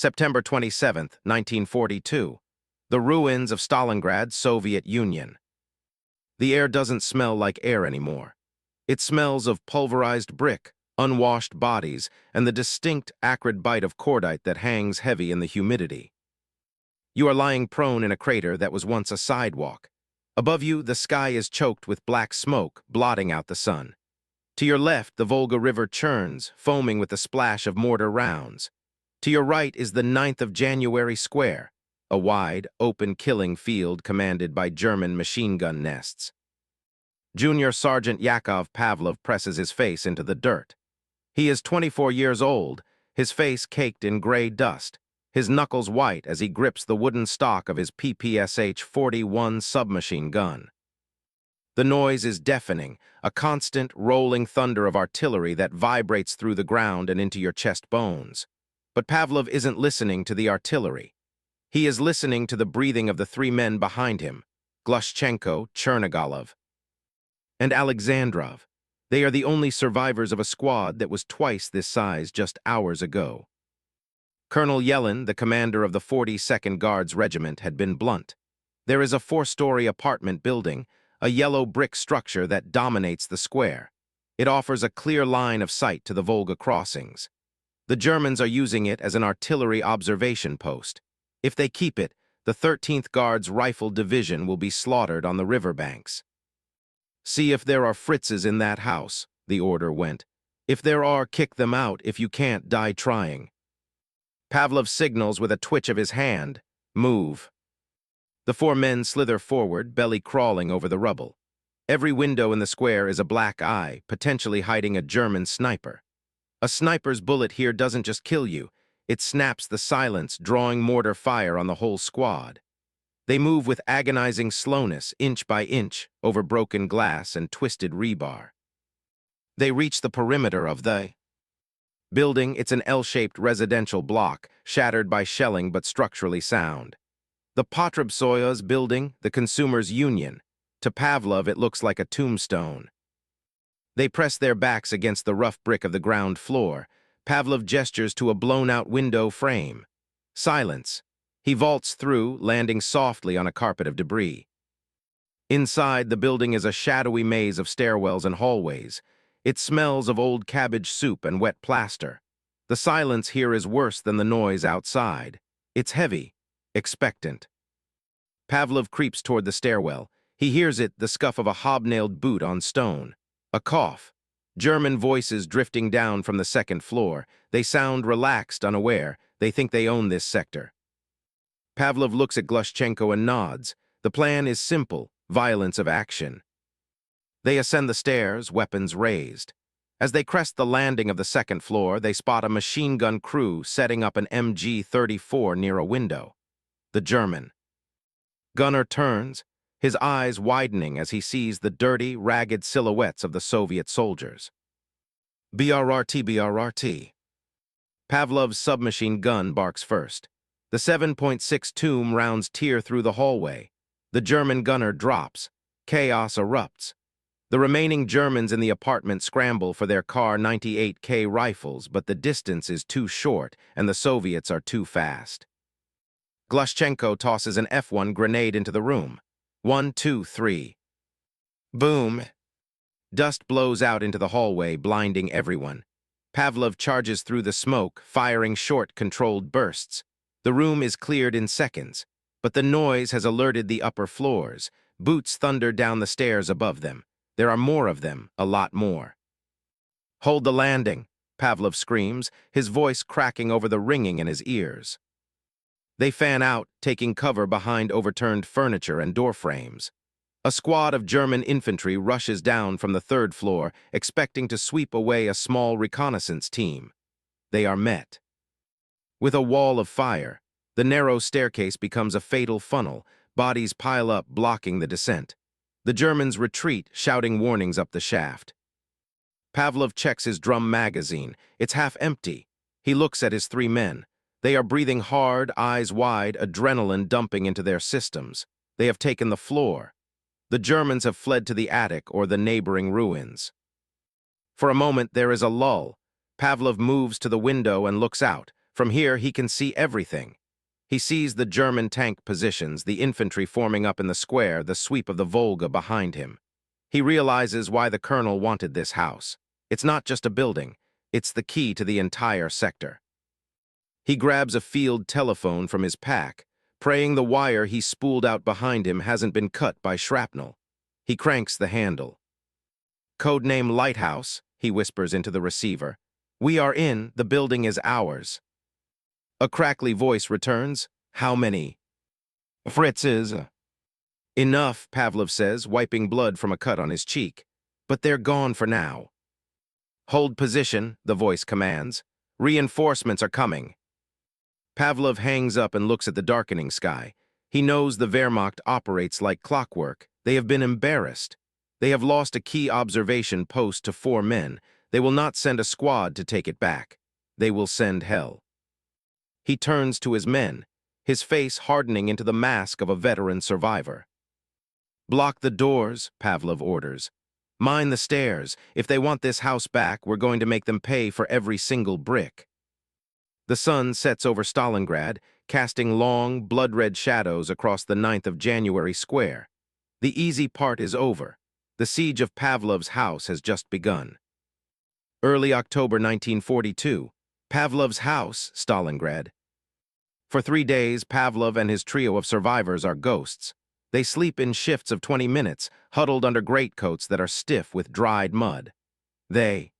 September 27, 1942. The ruins of Stalingrad, Soviet Union. The air doesn't smell like air anymore. It smells of pulverized brick, unwashed bodies, and the distinct, acrid bite of cordite that hangs heavy in the humidity. You are lying prone in a crater that was once a sidewalk. Above you, the sky is choked with black smoke, blotting out the sun. To your left, the Volga River churns, foaming with the splash of mortar rounds. To your right is the 9th of January Square, a wide, open killing field commanded by German machine gun nests. Junior Sergeant Yakov Pavlov presses his face into the dirt. He is 24 years old, his face caked in gray dust, his knuckles white as he grips the wooden stock of his PPSH-41 submachine gun. The noise is deafening, a constant, rolling thunder of artillery that vibrates through the ground and into your chest bones. But Pavlov isn't listening to the artillery. He is listening to the breathing of the three men behind him, Glushchenko, Chernigalov, and Alexandrov. They are the only survivors of a squad that was twice this size just hours ago. Colonel Yelin, the commander of the 42nd Guards Regiment, had been blunt. There is a 4-story apartment building, a yellow brick structure that dominates the square. It offers a clear line of sight to the Volga crossings. The Germans are using it as an artillery observation post. If they keep it, the 13th Guards Rifle Division will be slaughtered on the riverbanks. "See if there are Fritzes in that house," the order went. "If there are, kick them out. If you can't, die trying." Pavlov signals with a twitch of his hand. "Move." The 4 men slither forward, belly crawling over the rubble. Every window in the square is a black eye, potentially hiding a German sniper. A sniper's bullet here doesn't just kill you, it snaps the silence, drawing mortar fire on the whole squad. They move with agonizing slowness, inch by inch, over broken glass and twisted rebar. They reach the perimeter of the building. It's an L-shaped residential block, shattered by shelling but structurally sound. The Potrебsoyuz building, the Consumers' Union. To Pavlov, it looks like a tombstone. They press their backs against the rough brick of the ground floor. Pavlov gestures to a blown-out window frame. Silence. He vaults through, landing softly on a carpet of debris. Inside, the building is a shadowy maze of stairwells and hallways. It smells of old cabbage soup and wet plaster. The silence here is worse than the noise outside. It's heavy, expectant. Pavlov creeps toward the stairwell. He hears it, the scuff of a hobnailed boot on stone. A cough. German voices drifting down from the 2nd floor. They sound relaxed, unaware. They think they own this sector. Pavlov looks at Glushchenko and nods. The plan is simple, violence of action. They ascend the stairs, weapons raised. As they crest the landing of the 2nd floor, they spot a machine gun crew setting up an MG-34 near a window. The German gunner turns, his eyes widening as he sees the dirty, ragged silhouettes of the Soviet soldiers. BRRT, BRRT. Pavlov's submachine gun barks first. The 7.6 Tomb rounds tear through the hallway. The German gunner drops. Chaos erupts. The remaining Germans in the apartment scramble for their Kar 98K rifles, but the distance is too short and the Soviets are too fast. Glushchenko tosses an F1 grenade into the room. 1, 2, 3. Boom. Dust blows out into the hallway, blinding everyone. Pavlov charges through the smoke, firing short, controlled bursts. The room is cleared in seconds, but the noise has alerted the upper floors. Boots thunder down the stairs above them. There are more of them, a lot more. "Hold the landing," Pavlov screams, his voice cracking over the ringing in his ears. They fan out, taking cover behind overturned furniture and door frames. A squad of German infantry rushes down from the 3rd floor, expecting to sweep away a small reconnaissance team. They are met with a wall of fire. The narrow staircase becomes a fatal funnel. Bodies pile up, blocking the descent. The Germans retreat, shouting warnings up the shaft. Pavlov checks his drum magazine. It's half empty. He looks at his 3 men. They are breathing hard, eyes wide, adrenaline dumping into their systems. They have taken the floor. The Germans have fled to the attic or the neighboring ruins. For a moment, there is a lull. Pavlov moves to the window and looks out. From here, he can see everything. He sees the German tank positions, the infantry forming up in the square, the sweep of the Volga behind him. He realizes why the colonel wanted this house. It's not just a building, it's the key to the entire sector. He grabs a field telephone from his pack, praying the wire he spooled out behind him hasn't been cut by shrapnel. He cranks the handle. "Codename Lighthouse," he whispers into the receiver. "We are in, the building is ours." A crackly voice returns. "How many?" "Fritzes." "Enough," Pavlov says, wiping blood from a cut on his cheek. "But they're gone for now." "Hold position," the voice commands. "Reinforcements are coming." Pavlov hangs up and looks at the darkening sky. He knows the Wehrmacht operates like clockwork. They have been embarrassed. They have lost a key observation post to 4 men. They will not send a squad to take it back. They will send hell. He turns to his men, his face hardening into the mask of a veteran survivor. "Block the doors," Pavlov orders. "Mind the stairs. If they want this house back, we're going to make them pay for every single brick." The sun sets over Stalingrad, casting long, blood-red shadows across the 9th of January square. The easy part is over. The siege of Pavlov's house has just begun. Early October 1942, Pavlov's house, Stalingrad. For 3 days, Pavlov and his trio of survivors are ghosts. They sleep in shifts of 20 minutes, huddled under greatcoats that are stiff with dried mud. They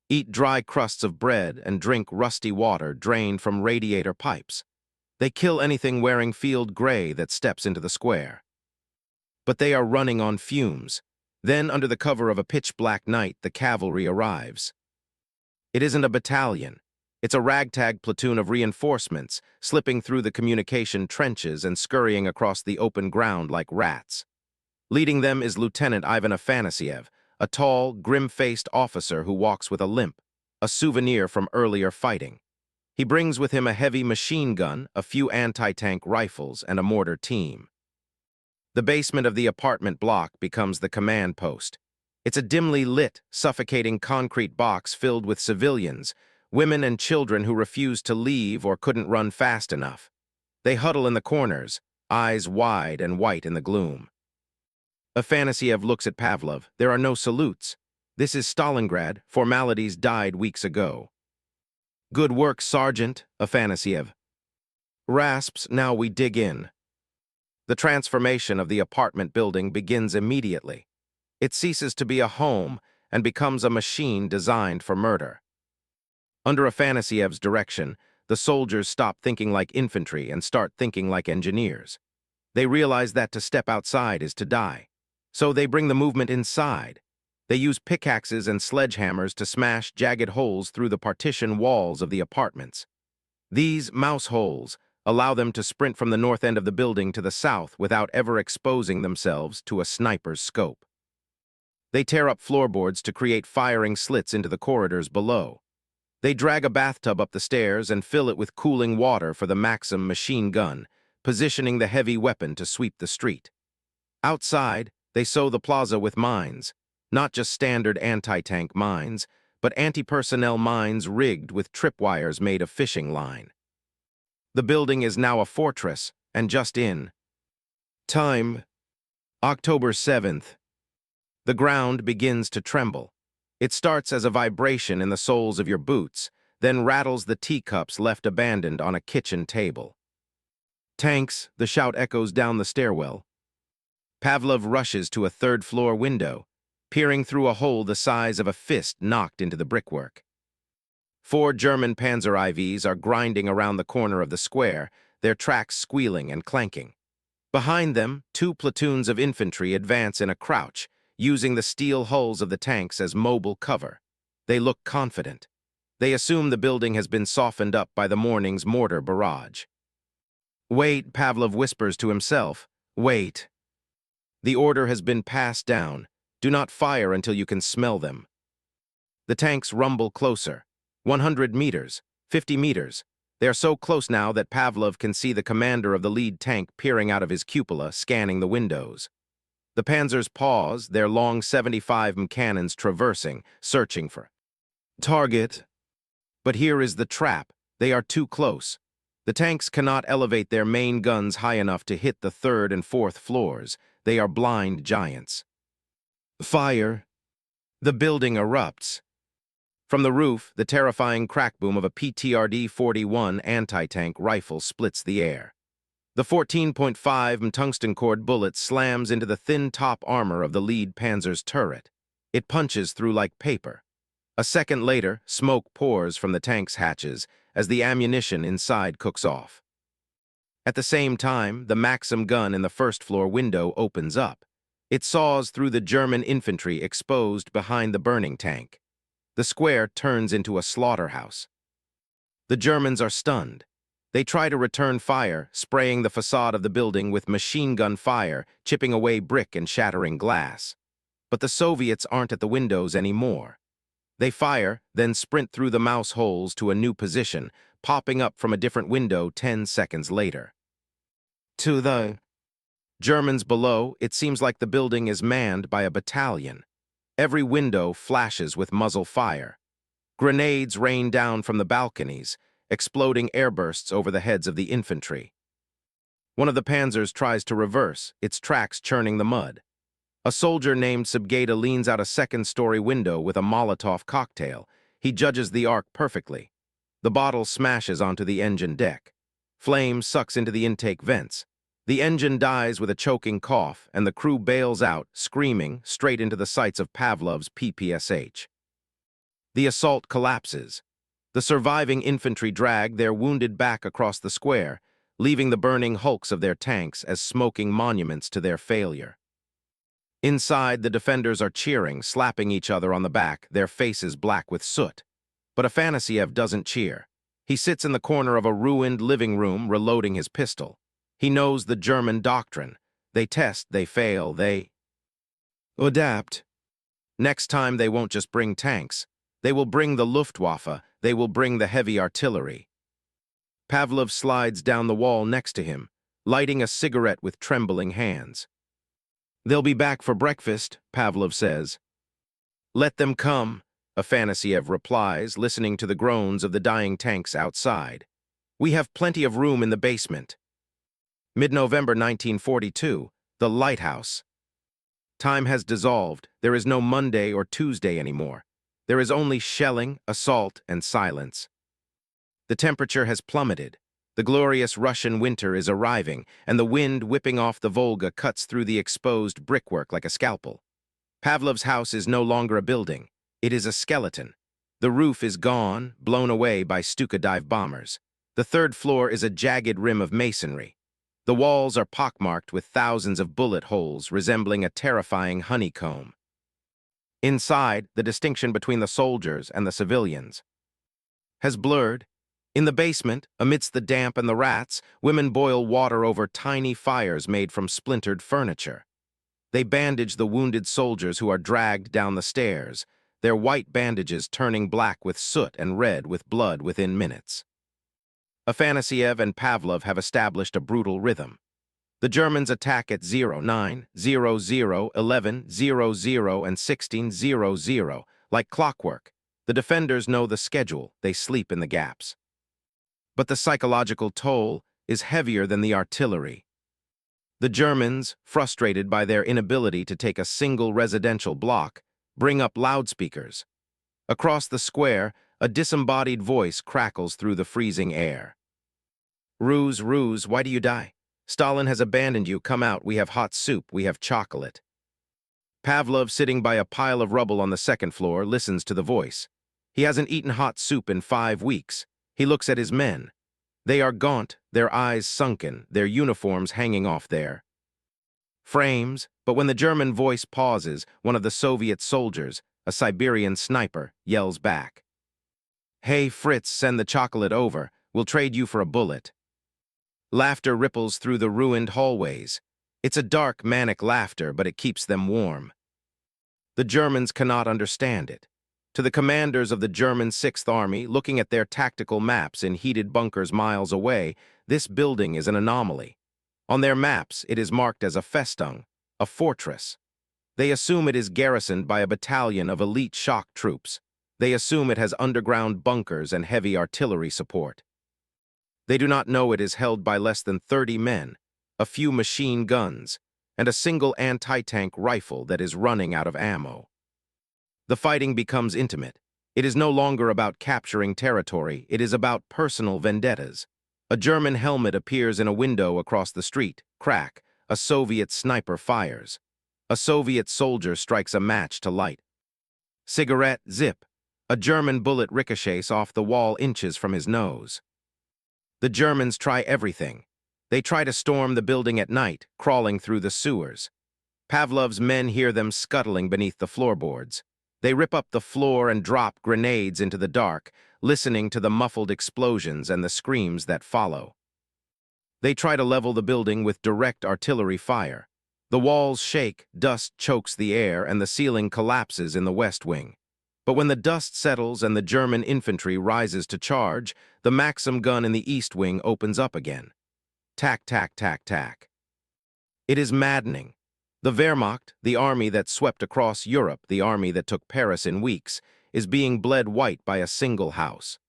eat dry crusts of bread and drink rusty water drained from radiator pipes. They kill anything wearing field gray that steps into the square. But they are running on fumes. Then, under the cover of a pitch-black night, the cavalry arrives. It isn't a battalion. It's a ragtag platoon of reinforcements, slipping through the communication trenches and scurrying across the open ground like rats. Leading them is Lieutenant Ivan Afanasyev, a tall, grim-faced officer who walks with a limp, a souvenir from earlier fighting. He brings with him a heavy machine gun, a few anti-tank rifles, and a mortar team. The basement of the apartment block becomes the command post. It's a dimly lit, suffocating concrete box filled with civilians, women and children who refused to leave or couldn't run fast enough. They huddle in the corners, eyes wide and white in the gloom. Afanasyev looks at Pavlov. There are no salutes. This is Stalingrad. Formalities died weeks ago. "Good work, Sergeant," Afanasyev rasps. "Now we dig in." The transformation of the apartment building begins immediately. It ceases to be a home and becomes a machine designed for murder. Under Afanasyev's direction, the soldiers stop thinking like infantry and start thinking like engineers. They realize that to step outside is to die. So they bring the movement inside. They use pickaxes and sledgehammers to smash jagged holes through the partition walls of the apartments. These mouse holes allow them to sprint from the north end of the building to the south without ever exposing themselves to a sniper's scope. They tear up floorboards to create firing slits into the corridors below. They drag a bathtub up the stairs and fill it with cooling water for the Maxim machine gun, positioning the heavy weapon to sweep the street. Outside, they sow the plaza with mines, not just standard anti-tank mines, but anti-personnel mines rigged with tripwires made of fishing line. The building is now a fortress, and just in time, October 7th. The ground begins to tremble. It starts as a vibration in the soles of your boots, then rattles the teacups left abandoned on a kitchen table. "Tanks," the shout echoes down the stairwell. Pavlov rushes to a third-floor window, peering through a hole the size of a fist knocked into the brickwork. 4 German Panzer IVs are grinding around the corner of the square, their tracks squealing and clanking. Behind them, 2 platoons of infantry advance in a crouch, using the steel hulls of the tanks as mobile cover. They look confident. They assume the building has been softened up by the morning's mortar barrage. "Wait," Pavlov whispers to himself. "Wait." The order has been passed down. Do not fire until you can smell them. The tanks rumble closer. 100 meters, 50 meters. They are so close now that Pavlov can see the commander of the lead tank peering out of his cupola, scanning the windows. The panzers pause, their long 75 cannons traversing, searching for target. But here is the trap. They are too close. The tanks cannot elevate their main guns high enough to hit the third and fourth floors. They are blind giants. Fire. The building erupts. From the roof, the terrifying crack boom of a PTRD-41 anti-tank rifle splits the air. The 14.5 tungsten cord bullet slams into the thin top armor of the lead Panzer's turret. It punches through like paper. A second later, smoke pours from the tank's hatches as the ammunition inside cooks off. At the same time, the Maxim gun in the first-floor window opens up. It saws through the German infantry exposed behind the burning tank. The square turns into a slaughterhouse. The Germans are stunned. They try to return fire, spraying the facade of the building with machine gun fire, chipping away brick and shattering glass. But the Soviets aren't at the windows anymore. They fire, then sprint through the mouse holes to a new position, popping up from a different window 10 seconds later. To the Germans below, it seems like the building is manned by a battalion. Every window flashes with muzzle fire. Grenades rain down from the balconies, exploding airbursts over the heads of the infantry. One of the panzers tries to reverse, its tracks churning the mud. A soldier named Subgata leans out a second-story window with a Molotov cocktail. He judges the arc perfectly. The bottle smashes onto the engine deck. Flame sucks into the intake vents. The engine dies with a choking cough, and the crew bails out, screaming, straight into the sights of Pavlov's PPSH. The assault collapses. The surviving infantry drag their wounded back across the square, leaving the burning hulks of their tanks as smoking monuments to their failure. Inside, the defenders are cheering, slapping each other on the back, their faces black with soot. But Afanasiev doesn't cheer. He sits in the corner of a ruined living room, reloading his pistol. He knows the German doctrine. They test, they fail, they adapt. Next time they won't just bring tanks. They will bring the Luftwaffe, they will bring the heavy artillery. Pavlov slides down the wall next to him, lighting a cigarette with trembling hands. "They'll be back for breakfast," Pavlov says. "Let them come," Afanasiev replies, listening to the groans of the dying tanks outside. "We have plenty of room in the basement." Mid-November 1942, the lighthouse. Time has dissolved. There is no Monday or Tuesday anymore. There is only shelling, assault, and silence. The temperature has plummeted. The glorious Russian winter is arriving, and the wind whipping off the Volga cuts through the exposed brickwork like a scalpel. Pavlov's house is no longer a building. It is a skeleton. The roof is gone, blown away by Stuka dive bombers. The third floor is a jagged rim of masonry. The walls are pockmarked with thousands of bullet holes resembling a terrifying honeycomb. Inside, the distinction between the soldiers and the civilians has blurred. In the basement, amidst the damp and the rats, women boil water over tiny fires made from splintered furniture. They bandage the wounded soldiers who are dragged down the stairs, their white bandages turning black with soot and red with blood within minutes. Afanasiev and Pavlov have established a brutal rhythm. The Germans attack at 09, 00, 11, 00, and 16:00, like clockwork. The defenders know the schedule, they sleep in the gaps. But the psychological toll is heavier than the artillery. The Germans, frustrated by their inability to take a single residential block, bring up loudspeakers. Across the square, a disembodied voice crackles through the freezing air. "Ruse, Ruse, why do you die? Stalin has abandoned you. Come out, we have hot soup, we have chocolate." Pavlov, sitting by a pile of rubble on the second floor, listens to the voice. He hasn't eaten hot soup in 5 weeks. He looks at his men. They are gaunt, their eyes sunken, their uniforms hanging off their frames, but when the German voice pauses, one of the Soviet soldiers, a Siberian sniper, yells back. "Hey, Fritz, send the chocolate over. We'll trade you for a bullet." Laughter ripples through the ruined hallways. It's a dark, manic laughter, but it keeps them warm. The Germans cannot understand it. To the commanders of the German Sixth Army, looking at their tactical maps in heated bunkers miles away, this building is an anomaly. On their maps, it is marked as a Festung, a fortress. They assume it is garrisoned by a battalion of elite shock troops. They assume it has underground bunkers and heavy artillery support. They do not know it is held by less than 30 men, a few machine guns, and a single anti-tank rifle that is running out of ammo. The fighting becomes intimate. It is no longer about capturing territory, it is about personal vendettas. A German helmet appears in a window across the street. Crack, a Soviet sniper fires. A Soviet soldier strikes a match to light. Cigarette, zip. A German bullet ricochets off the wall inches from his nose. The Germans try everything. They try to storm the building at night, crawling through the sewers. Pavlov's men hear them scuttling beneath the floorboards. They rip up the floor and drop grenades into the dark, listening to the muffled explosions and the screams that follow. They try to level the building with direct artillery fire. The walls shake, dust chokes the air, and the ceiling collapses in the west wing. But when the dust settles and the German infantry rises to charge, the Maxim gun in the east wing opens up again. Tack, tack, tack, tack. It is maddening. The Wehrmacht, the army that swept across Europe, the army that took Paris in weeks, is being bled white by a single house.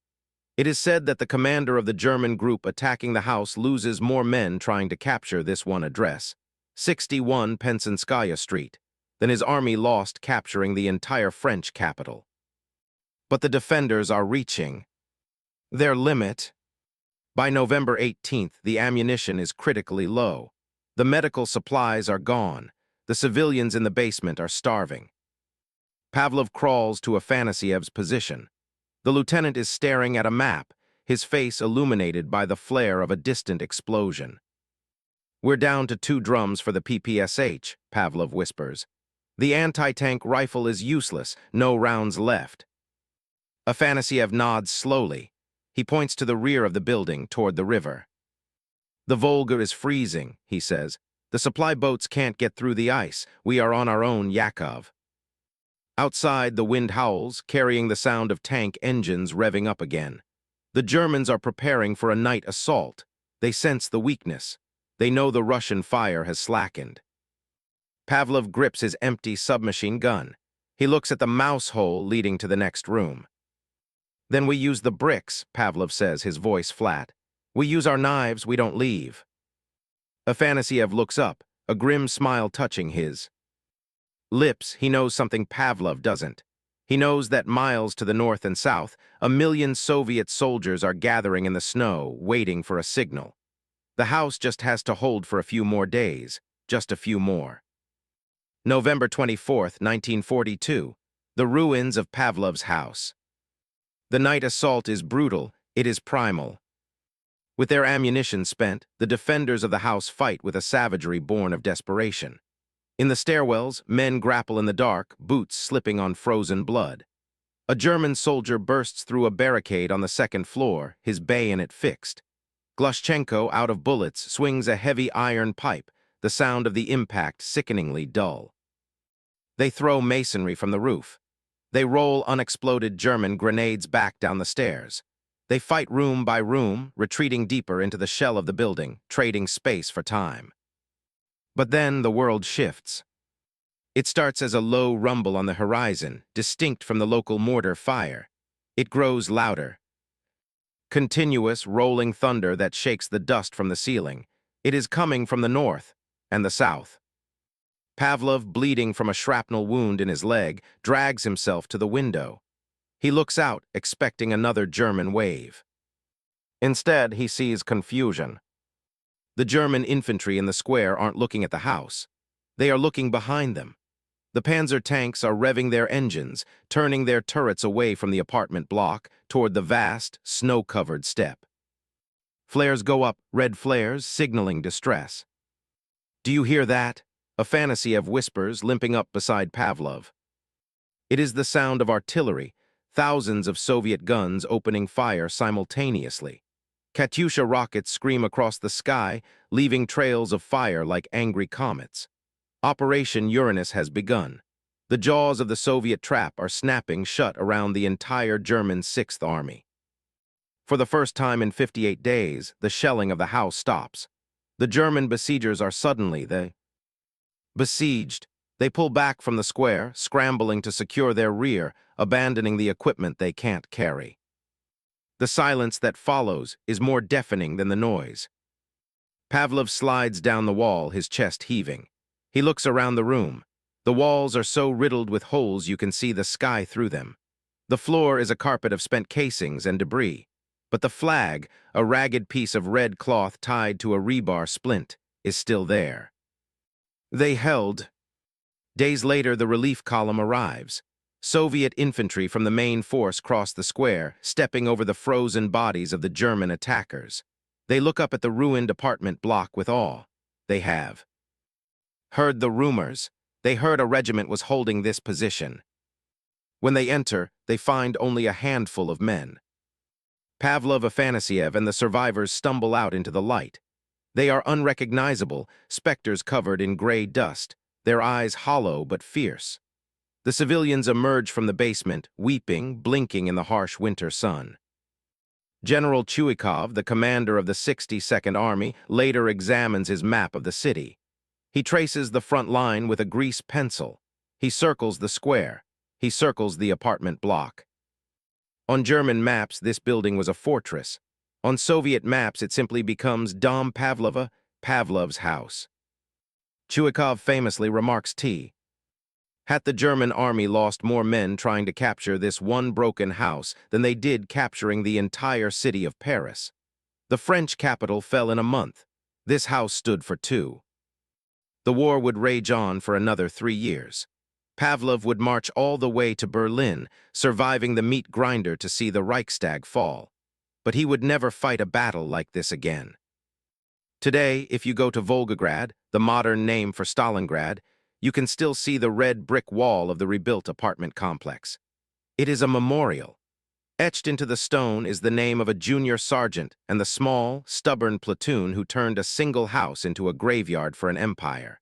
It is said that the commander of the German group attacking the house loses more men trying to capture this one address, 61 Pensinskaya Street, than his army lost capturing the entire French capital. But the defenders are reaching their limit. By November 18th, the ammunition is critically low. The medical supplies are gone. The civilians in the basement are starving. Pavlov crawls to Afanasyev's position. The lieutenant is staring at a map, his face illuminated by the flare of a distant explosion. "We're down to 2 drums for the PPSH," Pavlov whispers. "The anti-tank rifle is useless, no rounds left." Afanasyev nods slowly. He points to the rear of the building, toward the river. "The Volga is freezing," he says. "The supply boats can't get through the ice. We are on our own, Yakov." Outside, the wind howls, carrying the sound of tank engines revving up again. The Germans are preparing for a night assault. They sense the weakness. They know the Russian fire has slackened. Pavlov grips his empty submachine gun. He looks at the mouse hole leading to the next room. "Then we use the bricks," Pavlov says, his voice flat. "We use our knives, we don't leave." Afanasyev looks up, a grim smile touching his lips. He knows something Pavlov doesn't. He knows that miles to the north and south, 1,000,000 Soviet soldiers are gathering in the snow, waiting for a signal. The house just has to hold for a few more days, just a few more. November 24th, 1942, the ruins of Pavlov's house. The night assault is brutal, it is primal. With their ammunition spent, the defenders of the house fight with a savagery born of desperation. In the stairwells, men grapple in the dark, boots slipping on frozen blood. A German soldier bursts through a barricade on the second floor, his bayonet fixed. Glushchenko, out of bullets, swings a heavy iron pipe, the sound of the impact sickeningly dull. They throw masonry from the roof. They roll unexploded German grenades back down the stairs. They fight room by room, retreating deeper into the shell of the building, trading space for time. But then the world shifts. It starts as a low rumble on the horizon, distinct from the local mortar fire. It grows louder. Continuous, rolling thunder that shakes the dust from the ceiling. It is coming from the north and the south. Pavlov, bleeding from a shrapnel wound in his leg, drags himself to the window. He looks out, expecting another German wave. Instead, he sees confusion. The German infantry in the square aren't looking at the house. They are looking behind them. The Panzer tanks are revving their engines, turning their turrets away from the apartment block toward the vast, snow-covered steppe. Flares go up, red flares, signaling distress. "Do you hear that?" Afanasyev whispers, limping up beside Pavlov. It is the sound of artillery, thousands of Soviet guns opening fire simultaneously. Katyusha rockets scream across the sky, leaving trails of fire like angry comets. Operation Uranus has begun. The jaws of the Soviet trap are snapping shut around the entire German 6th Army. For the first time in 58 days, the shelling of the house stops. The German besiegers are suddenly besieged. They pull back from the square, scrambling to secure their rear, abandoning the equipment they can't carry. The silence that follows is more deafening than the noise. Pavlov slides down the wall, his chest heaving. He looks around the room. The walls are so riddled with holes you can see the sky through them. The floor is a carpet of spent casings and debris. But the flag, a ragged piece of red cloth tied to a rebar splint, is still there. They held. Days later, the relief column arrives. Soviet infantry from the main force cross the square, stepping over the frozen bodies of the German attackers. They look up at the ruined apartment block with awe. They have heard the rumors. They heard a regiment was holding this position. When they enter, they find only a handful of men. Pavlov, Afanasiev, and the survivors stumble out into the light. They are unrecognizable, specters covered in gray dust, their eyes hollow but fierce. The civilians emerge from the basement, weeping, blinking in the harsh winter sun. General Chuikov, the commander of the 62nd Army, later examines his map of the city. He traces the front line with a grease pencil. He circles the square. He circles the apartment block. On German maps, this building was a fortress. On Soviet maps, it simply becomes Dom Pavlova, Pavlov's house. Chuikov famously remarks had the German army lost more men trying to capture this one broken house than they did capturing the entire city of Paris. The French capital fell in a month. This house stood for 2. The war would rage on for another 3 years. Pavlov would march all the way to Berlin, surviving the meat grinder to see the Reichstag fall. But he would never fight a battle like this again. Today, if you go to Volgograd, the modern name for Stalingrad, you can still see the red brick wall of the rebuilt apartment complex. It is a memorial. Etched into the stone is the name of a junior sergeant and the small, stubborn platoon who turned a single house into a graveyard for an empire.